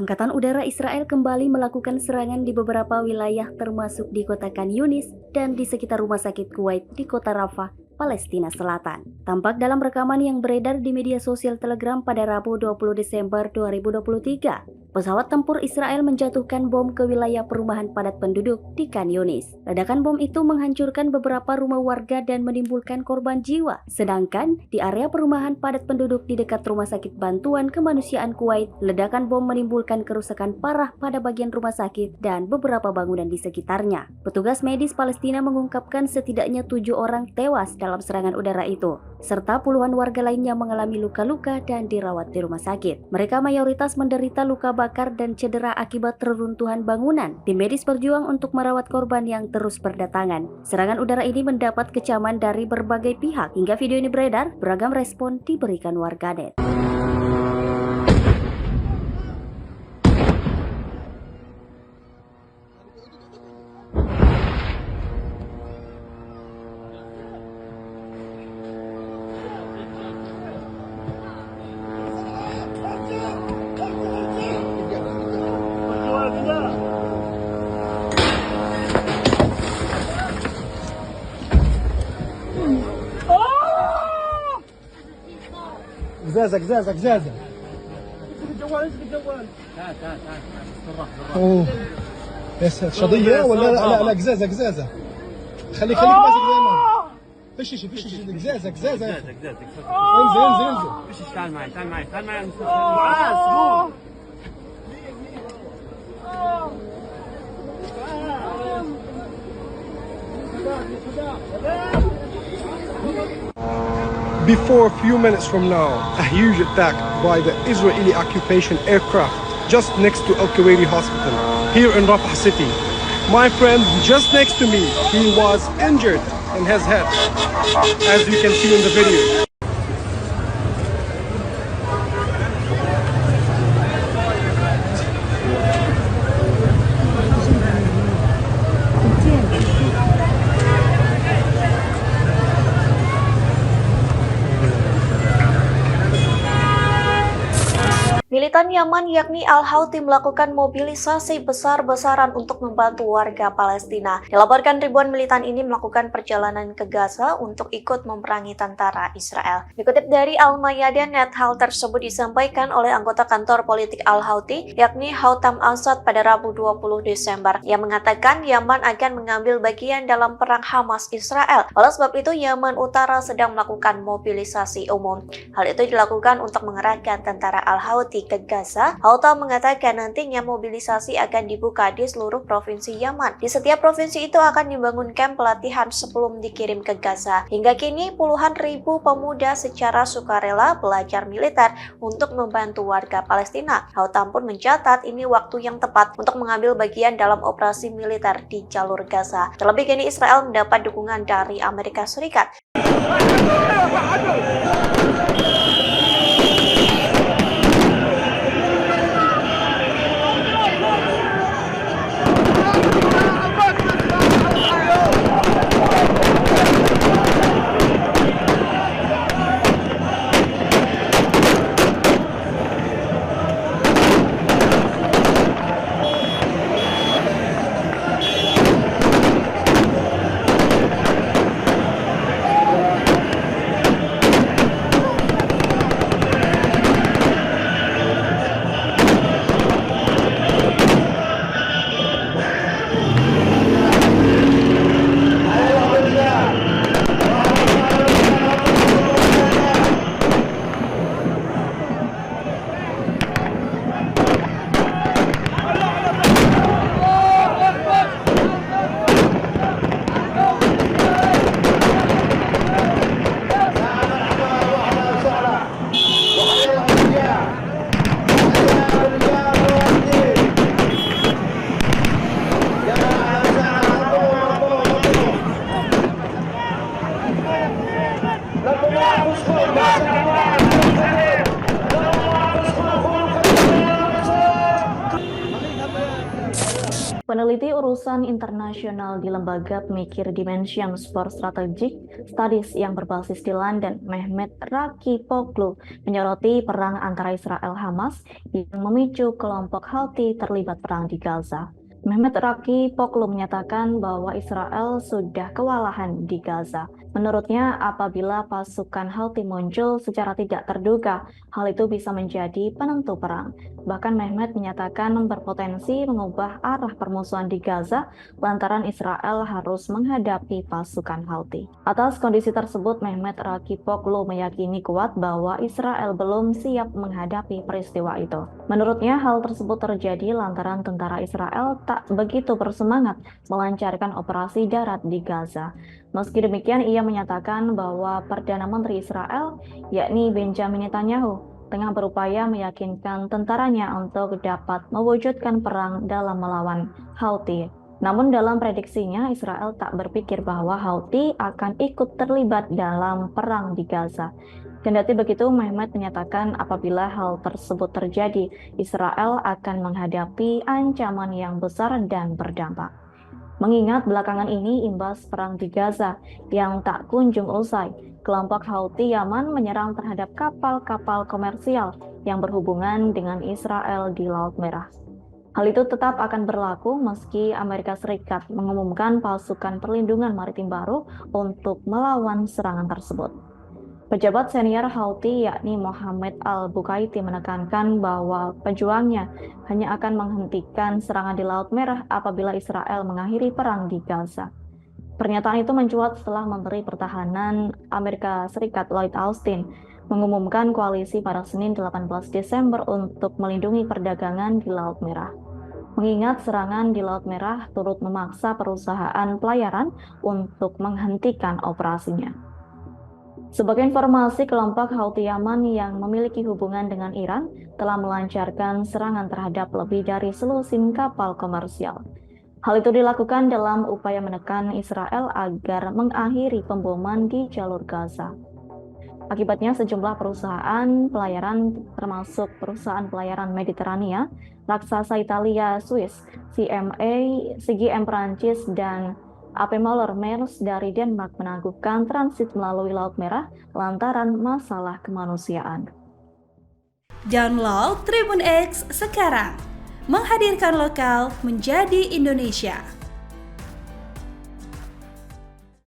Angkatan Udara Israel kembali melakukan serangan di beberapa wilayah termasuk di kota Khan Yunis dan di sekitar rumah sakit Kuwait di kota Rafah, Palestina Selatan. Tampak dalam rekaman yang beredar di media sosial Telegram pada Rabu 20 Desember 2023, pesawat tempur Israel menjatuhkan bom ke wilayah perumahan padat penduduk di Khan Yunis. Ledakan bom itu menghancurkan beberapa rumah warga dan menimbulkan korban jiwa. Sedangkan di area perumahan padat penduduk di dekat Rumah Sakit Bantuan Kemanusiaan Kuwait, ledakan bom menimbulkan kerusakan parah pada bagian rumah sakit dan beberapa bangunan di sekitarnya. Petugas medis Palestina mengungkapkan setidaknya 7 orang tewas dalam serangan udara itu, serta puluhan warga lainnya mengalami luka-luka dan dirawat di rumah sakit. Mereka mayoritas menderita luka bakar dan cedera akibat reruntuhan bangunan. Tim medis berjuang untuk merawat korban yang terus berdatangan. Serangan udara ini mendapat kecaman dari berbagai pihak. Hingga video ini beredar, beragam respon diberikan warganet. قزازة قزازة قزازة. امسك الجوال امسك الجوال. تعال بالراحة. اوه يا ساتر، شظية ولا لا قزازة قزازة. خليك ماسك زي ما فشش قزازة قزازة. انزل فشش. تعال معي معاذ قوم. Before a few minutes from now, a huge attack by the Israeli occupation aircraft just next to Al-Kuwaiti Hospital here in Rafah city. My friend just next to me, he was injured in his head, as you can see in the video. Militan Yaman yakni Al-Houthi melakukan mobilisasi besar-besaran untuk membantu warga Palestina. Dilaporkan ribuan militan ini melakukan perjalanan ke Gaza untuk ikut memerangi tentara Israel. Dikutip dari Al-Mayadin.net, hal tersebut disampaikan oleh anggota kantor politik Al-Houthi yakni Houtham Assad pada Rabu 20 Desember. Yang mengatakan Yaman akan mengambil bagian dalam perang Hamas Israel. Oleh sebab itu, Yaman Utara sedang melakukan mobilisasi umum. Hal itu dilakukan untuk mengerahkan tentara Al-Houthi ke Gaza. Houtham mengatakan nantinya mobilisasi akan dibuka di seluruh provinsi Yaman. Di setiap provinsi itu akan dibangun kamp pelatihan sebelum dikirim ke Gaza. Hingga kini puluhan ribu pemuda secara sukarela belajar militer untuk membantu warga Palestina. Houtham pun mencatat ini waktu yang tepat untuk mengambil bagian dalam operasi militer di jalur Gaza. Terlebih kini Israel mendapat dukungan dari Amerika Serikat. Peneliti urusan internasional di Lembaga Pemikir Dimensions for Strategic Studies yang berbasis di London, Mehmet Rakipoglu, menyoroti perang antara Israel Hamas yang memicu kelompok Houthi terlibat perang di Gaza. Mehmet Rakipoglu menyatakan bahwa Israel sudah kewalahan di Gaza. Menurutnya, apabila pasukan Houthi muncul secara tidak terduga, hal itu bisa menjadi penentu perang. Bahkan Mehmet menyatakan berpotensi mengubah arah permusuhan di Gaza lantaran Israel harus menghadapi pasukan Houthi. Atas kondisi tersebut, Mehmet Rakipoglu meyakini kuat bahwa Israel belum siap menghadapi peristiwa itu. Menurutnya, hal tersebut terjadi lantaran tentara Israel tak begitu bersemangat melancarkan operasi darat di Gaza. Meski demikian, ia menyatakan bahwa Perdana Menteri Israel, yakni Benjamin Netanyahu, tengah berupaya meyakinkan tentaranya untuk dapat mewujudkan perang dalam melawan Houthi. Namun dalam prediksinya, Israel tak berpikir bahwa Houthi akan ikut terlibat dalam perang di Gaza. Kendati begitu, Mehmet menyatakan apabila hal tersebut terjadi, Israel akan menghadapi ancaman yang besar dan berdampak. Mengingat belakangan ini imbas perang di Gaza yang tak kunjung usai, kelompok Houthi Yaman menyerang terhadap kapal-kapal komersial yang berhubungan dengan Israel di Laut Merah. Hal itu tetap akan berlaku meski Amerika Serikat mengumumkan pasukan perlindungan maritim baru untuk melawan serangan tersebut. Pejabat senior Houthi yakni Mohammed Al-Bukaiti menekankan bahwa pejuangnya hanya akan menghentikan serangan di Laut Merah apabila Israel mengakhiri perang di Gaza. Pernyataan itu mencuat setelah Menteri Pertahanan Amerika Serikat Lloyd Austin mengumumkan koalisi pada Senin 18 Desember untuk melindungi perdagangan di Laut Merah. Mengingat serangan di Laut Merah turut memaksa perusahaan pelayaran untuk menghentikan operasinya. Sebagai informasi, kelompok Houthi Yaman yang memiliki hubungan dengan Iran telah melancarkan serangan terhadap lebih dari selusin kapal komersial. Hal itu dilakukan dalam upaya menekan Israel agar mengakhiri pemboman di jalur Gaza. Akibatnya sejumlah perusahaan pelayaran termasuk perusahaan pelayaran Mediterania, raksasa Italia, Swiss, CGM Prancis, dan AP Moller Maersk dari Denmark menangguhkan transit melalui Laut Merah lantaran masalah kemanusiaan. Download Tribun X sekarang, menghadirkan lokal menjadi Indonesia.